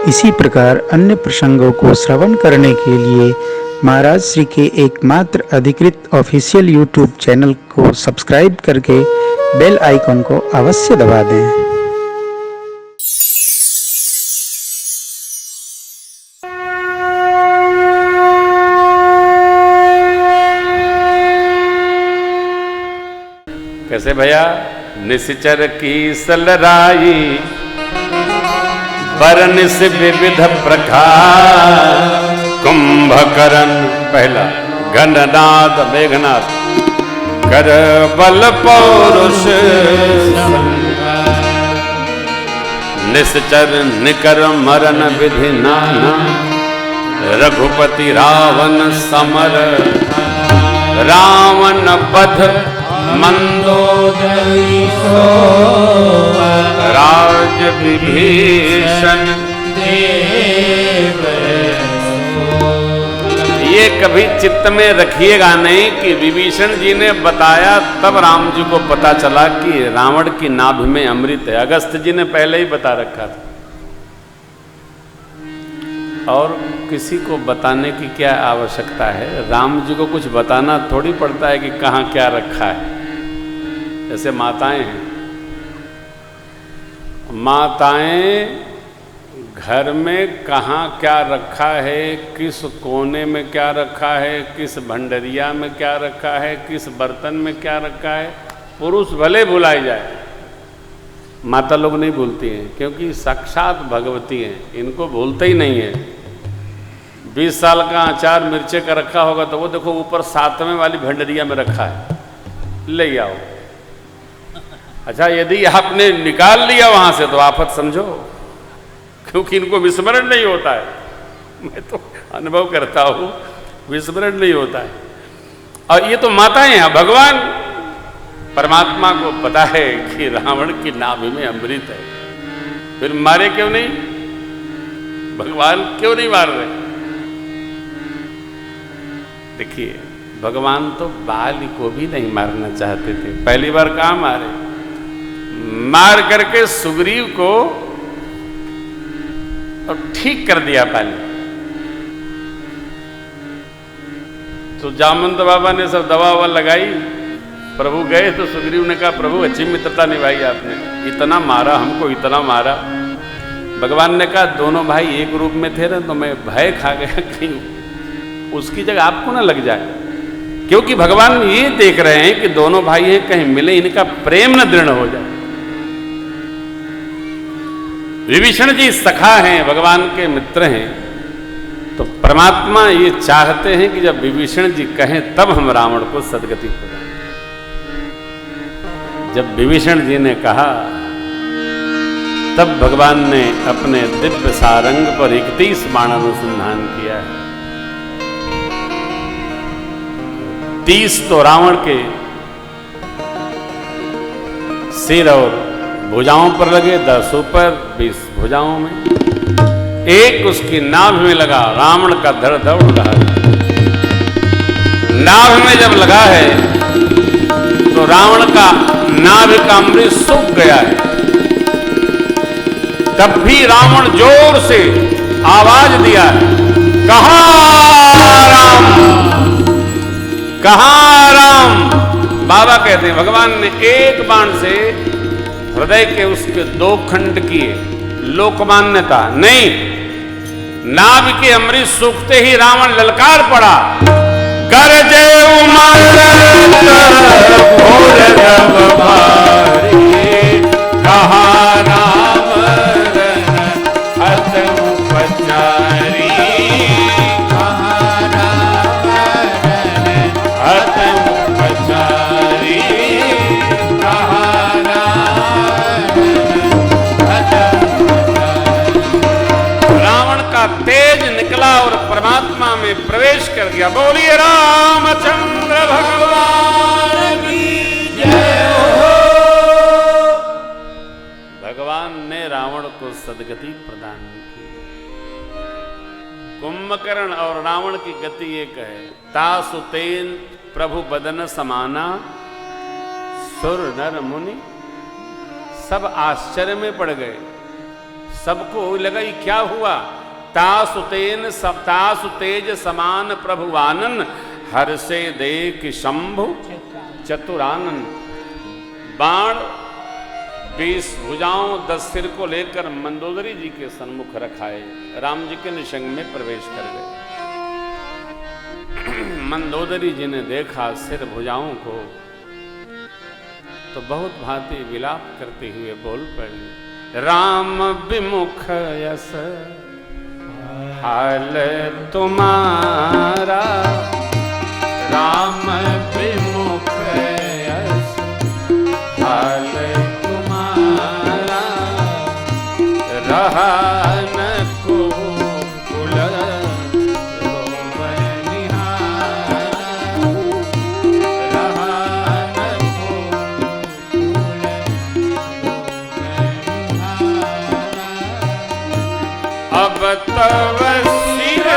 इसी प्रकार अन्य प्रसंगों को श्रवण करने के लिए महाराज श्री के एकमात्र अधिकृत ऑफिशियल यूट्यूब चैनल को सब्सक्राइब करके बेल आइकन को अवश्य दबा दें। कैसे भैया? निश्चर की सलराई बरनिस विविध प्रकार, कुंभकर्ण पहला गणनाद मेघनाद, कर बल पौरुष निश्चर निकर मरण विधि नाना, रघुपति रावण समर, रावण बध मंदोदरी सो, राज विभीषण देव। ये कभी चित्त में रखिएगा नहीं कि विभीषण जी ने बताया तब राम जी को पता चला कि रावण की नाभि में अमृत है। अगस्त जी ने पहले ही बता रखा था, और किसी को बताने की क्या आवश्यकता है? राम जी को कुछ बताना थोड़ी पड़ता है कि कहाँ क्या रखा है। जैसे माताएं हैं, माताएं घर में कहाँ क्या रखा है, किस कोने में क्या रखा है, किस भंडरिया में क्या रखा है, किस बर्तन में क्या रखा है, पुरुष भले भुलाई जाए, माता लोग नहीं भूलती हैं, क्योंकि साक्षात भगवती हैं, इनको भूलते ही नहीं है। 20 साल का अचार मिर्चे का रखा होगा तो वो देखो ऊपर 7वें वाली भंडरिया में रखा है, ले आओ। अच्छा, यदि आपने निकाल लिया वहां से तो आफत समझो, क्योंकि इनको विस्मरण नहीं होता है। मैं तो अनुभव करता हूं, विस्मरण नहीं होता है। और ये तो माताएं हैं। भगवान परमात्मा को पता है कि रावण की नाभि में अमृत है, फिर मारे क्यों नहीं? भगवान क्यों नहीं मार रहे? देखिए, भगवान तो बाली को भी नहीं मारना चाहते थे। पहली बार कहां मारे? मार करके सुग्रीव को और ठीक कर दिया बाली। तो जामवंत बाबा ने सब दवा ववा लगाई, प्रभु गए तो सुग्रीव ने कहा, प्रभु अच्छी मित्रता निभाई आपने, इतना मारा हमको, इतना मारा। भगवान ने कहा, दोनों भाई एक रूप में थे ना, तो मैं भय खा गया कहीं उसकी जगह आपको ना लग जाए, क्योंकि भगवान ये देख रहे हैं कि दोनों भाई हैं, कहीं मिले इनका प्रेम न दृढ़ हो जाए। विभीषण जी सखा हैं, भगवान के मित्र हैं, तो परमात्मा ये चाहते हैं कि जब विभीषण जी कहें तब हम रावण को सदगति प्रदान। जब विभीषण जी ने कहा तब भगवान ने अपने दिव्य सारंग पर 31 बाण अनुसंधान किया है। 30 तो रावण के सिर और भुजाओं पर लगे, 10 ऊपर, 20 भुजाओं में, एक उसकी नाभि में लगा। रावण का धड़ दौड़ रहा है। नाभि में जब लगा है तो रावण का नाभि का अमृत सूख गया है। तब भी रावण जोर से आवाज दिया है, कहाँ राम, कहाँ राम। बाबा कहते हैं भगवान ने एक बाण से हृदय के उसके 2 खंड किए। लोकमान्यता नहीं, नाभि के अमृत सूखते ही रावण ललकार पड़ा, गरजे कहाँ राम हत उपचारी, कहाँ राम हत उपचारी, कहाँ रावण का तेज निकला और परमात्मा में प्रवेश कर गया। बोलिए रामचंद्र भगवान की जय हो। भगवान ने रावण को सदगति प्रदान की। कुंभकर्ण और रावण की गति एक है। तासुतेन प्रभु बदन समाना, सुर नर मुनि सब आश्चर्य में पड़ गए। सबको लगा ये क्या हुआ। तासु तेज समान प्रभुवानन, हर से देख शंभु चतुरानन। बाण 20 भुजाओं 10 सिर को लेकर मंदोदरी जी के सन्मुख रखाए, राम जी के निशंग में प्रवेश कर गए। मंदोदरी जी ने देखा सिर भुजाओं को तो बहुत भांति विलाप करते हुए बोल पड़े, राम विमुख यस हाल तुम्हारा, राम विमुख यस हाल तुम्हारा, रहा न को कुल तव सिर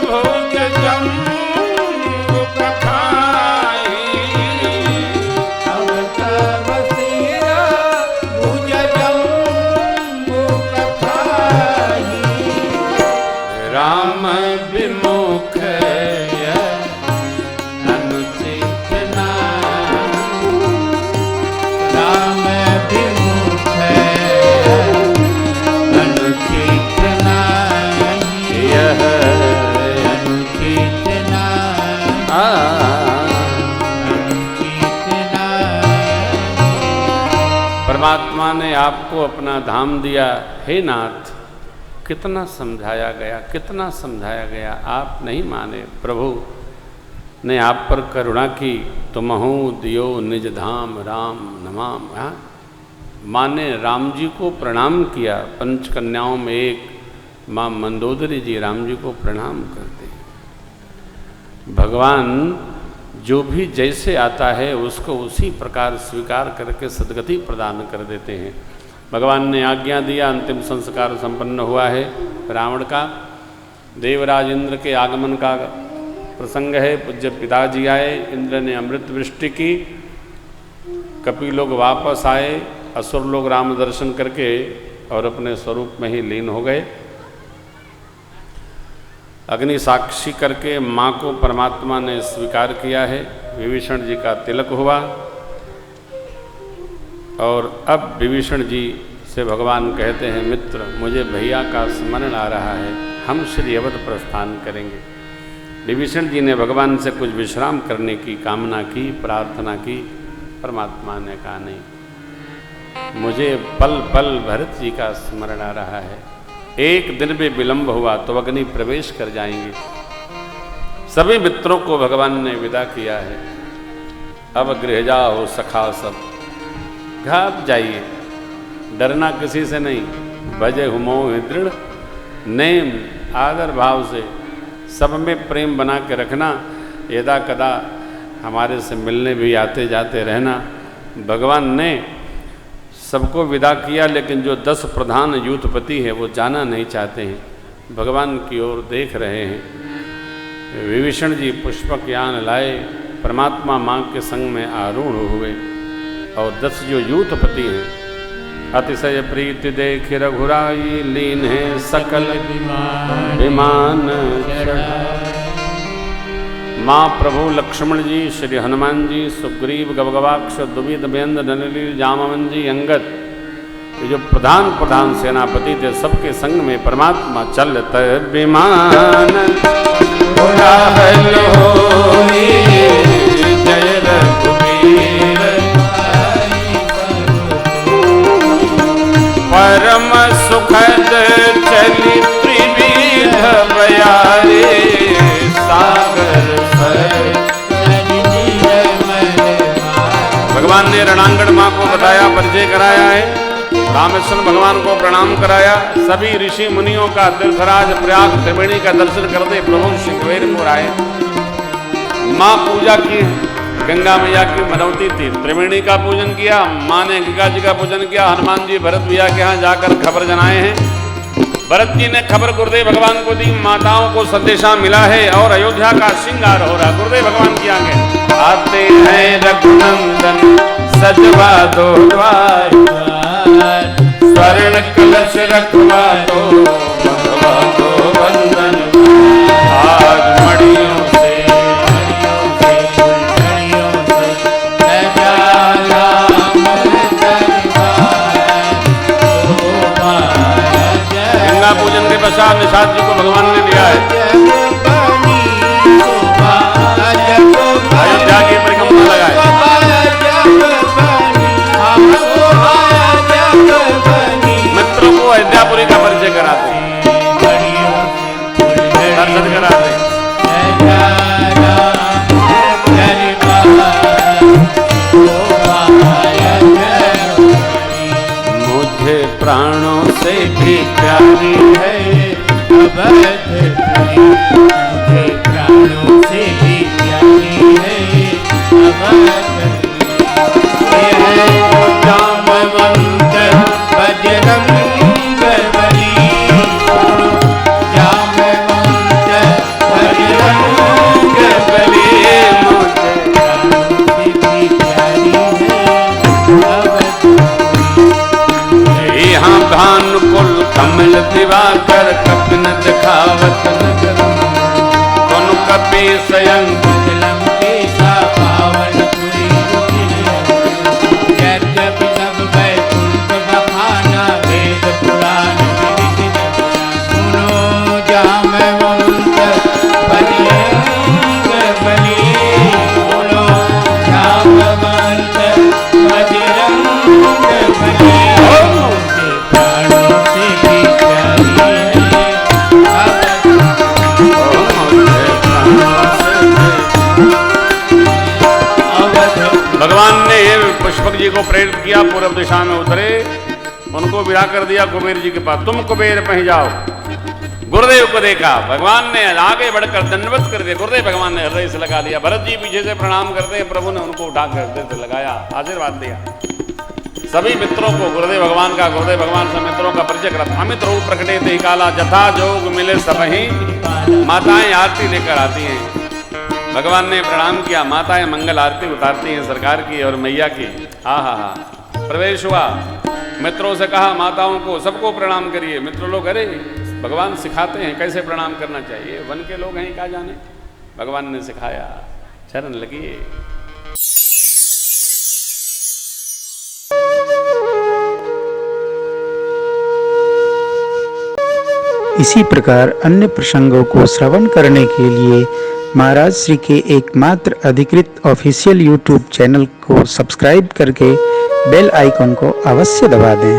भुज जम्बु कथाई, अब तव सिर भुज जम्बु कथाई, राम विमुख अनुचित नाहि, राम विमुख अनुचित परमात्मा ने आपको अपना धाम दिया। हे नाथ, कितना समझाया गया, कितना समझाया गया, आप नहीं माने। प्रभु ने आप पर करुणा की तो महु दियो निज धाम राम नमाम। माँ ने राम जी को प्रणाम किया। पंचकन्याओं में एक माँ मंदोदरी जी राम जी को प्रणाम करते हैं। भगवान जो भी जैसे आता है उसको उसी प्रकार स्वीकार करके सद्गति प्रदान कर देते हैं। भगवान ने आज्ञा दिया, अंतिम संस्कार संपन्न हुआ है रावण का। देवराज इंद्र के आगमन का प्रसंग है। पूज्य पिताजी आए, इंद्र ने अमृत वृष्टि की, कपि लोग वापस आए, असुर लोग राम दर्शन करके और अपने स्वरूप में ही लीन हो गए। अग्नि साक्षी करके माँ को परमात्मा ने स्वीकार किया है। विभीषण जी का तिलक हुआ और अब विभीषण जी से भगवान कहते हैं, मित्र मुझे भैया का स्मरण आ रहा है, हम श्री अवध प्रस्थान करेंगे। विभीषण जी ने भगवान से कुछ विश्राम करने की कामना की, प्रार्थना की। परमात्मा ने कहा नहीं, मुझे पल पल भरत जी का स्मरण आ रहा है। एक दिन भी विलंब हुआ तो अग्नि प्रवेश कर जाएंगे। सभी मित्रों को भगवान ने विदा किया है। अब गृह जाओ सखा सब, घात जाइए, डरना किसी से नहीं। भजे हुमो दृढ़ नेम, आदर भाव से सब में प्रेम बना के रखना। यदा कदा हमारे से मिलने भी आते जाते रहना। भगवान ने सबको विदा किया, लेकिन जो 10 प्रधान यूथपति हैं वो जाना नहीं चाहते हैं, भगवान की ओर देख रहे हैं। विभीषण जी पुष्पक यान लाए, परमात्मा माँ के संग में आरूढ़ हुए और 10 जो यूथपति हैं अतिशय प्रीति देख रघुराई, लीन है सकल विमान। माँ प्रभु लक्ष्मण जी, श्री हनुमान जी, सुग्रीव, गबगबाक्ष, दुविध, बेंद्र, नलिनी, जामवन जी, अंगद, ये जो प्रधान सेनापति थे, सबके संग में परमात्मा चलत विमान। जय रघुवीर परम सुखद चली त्रिविध बयारे, सागर भगवान ने रणांगण माँ को बताया, परिचय कराया है। रामेश्वर भगवान को प्रणाम कराया। सभी ऋषि मुनियों का तीर्थराज प्रयाग त्रिवेणी का दर्शन करते प्रभु श्रृंगेरपुर आए। माँ पूजा की, गंगा मैया की मनौती थी, त्रिवेणी का पूजन किया। माँ ने गंगा जी का पूजन किया। हनुमान जी भरत भैया के यहाँ जाकर खबर जनाए हैं। भरत जी ने खबर गुरुदेव भगवान को दी, माताओं को संदेशा मिला है और अयोध्या का श्रृंगार हो रहा। गुरुदेव भगवान की आगे आते हैं रघुनंदन सजवा दो द्वार, स्वर्ण कलश रखवा दो, भगवा को बंधन आज मड़ियों से गंगा पूजन के पश्चात निषाद जी को भगवान ने दिया है। अयोध्या की परिक्रमा लगाए। मित्रों को अयोध्यापुरी का परिचय कराते, दर्शन कराते। मुझे प्राणों से भी प्यारी है अवधपुरी, मुझे प्राणों से भी प्यारी है अवधपुरी। जामवंत बजरंग बली, जामवंत बजरंग बली, मुझे प्राणों से भी प्यारी है अवधपुरी। यहाँ भानुकुल कमल दिवाकर कपिन दिखावत नगर, कौन कपि स्वयं लंकेशा पावनपुरी। यद्यपि सब वैकुंठ बखाना, वेद पुराण विदित सुनो जामवंत बजरंग बली, सुनो जामवंत बजरंग बली। भगवान ने पुष्पक जी को प्रेरित किया, पूर्व दिशा में उतरे, उनको विदा कर दिया कुबेर जी के पास। तुम कुबेर पहुंच जाओ। गुरुदेव को देखा, भगवान ने आगे बढ़कर दंडवत कर दिया। गुरुदेव भगवान ने हृदय से लगा लिया। भरत जी पीछे से प्रणाम करते हैं, प्रभु ने उनको उठा कर हृदय से लगाया, आशीर्वाद दिया। सभी मित्रों को गुरुदेव भगवान का, गुरुदेव भगवान से मित्रों का परिचय करा। अमित रूप प्रकटे ते काला, जथा जोग मिले सबही, माताएं आरती लेकर आती हैं। भगवान ने प्रणाम किया, माताएं मंगल आरती उतारती हैं सरकार की और मैया की। हा प्रवेश हुआ, मित्रों से कहा माताओं को सबको प्रणाम करिए। मित्र लोग अरे भगवान सिखाते हैं कैसे प्रणाम करना चाहिए, वन के लोग हैं क्या जाने, भगवान ने सिखाया, चरण लगिए। इसी प्रकार अन्य प्रसंगों को श्रवण करने के लिए महाराज श्री के एकमात्र अधिकृत ऑफिशियल यूट्यूब चैनल को सब्सक्राइब करके बेल आइकन को अवश्य दबा दें।